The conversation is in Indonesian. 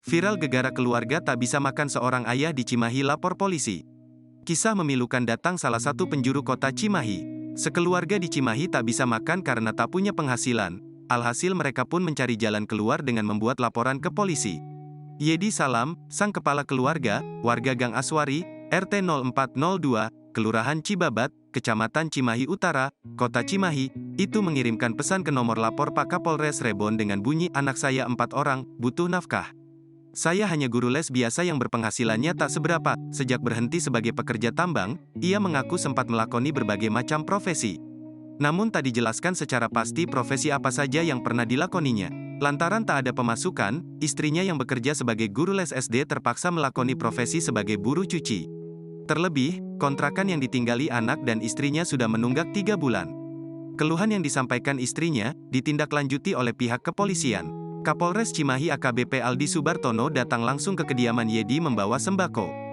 Viral gegara keluarga tak bisa makan seorang ayah di Cimahi lapor polisi. Kisah memilukan datang salah satu penjuru kota Cimahi. Sekeluarga di Cimahi tak bisa makan karena tak punya penghasilan. Alhasil mereka pun mencari jalan keluar dengan membuat laporan ke polisi. Yedi Salam, sang kepala keluarga, warga Gang Aswari, RT 0402, Kelurahan Cibabat, Kecamatan Cimahi Utara, Kota Cimahi, itu mengirimkan pesan ke nomor lapor Pak Kapolres Rebon dengan bunyi, "Anak saya 4 orang, butuh nafkah. Saya hanya guru les biasa yang berpenghasilannya tak seberapa. Sejak berhenti sebagai pekerja tambang, ia mengaku sempat melakoni berbagai macam profesi. Namun tak dijelaskan secara pasti profesi apa saja yang pernah dilakoninya. Lantaran tak ada pemasukan, istrinya yang bekerja sebagai guru les SD terpaksa melakoni profesi sebagai buruh cuci. Terlebih, kontrakan yang ditinggali anak dan istrinya sudah menunggak 3 bulan. Keluhan yang disampaikan istrinya, ditindaklanjuti oleh pihak kepolisian. Kapolres Cimahi AKBP Aldi Subartono datang langsung ke kediaman Yedi membawa sembako.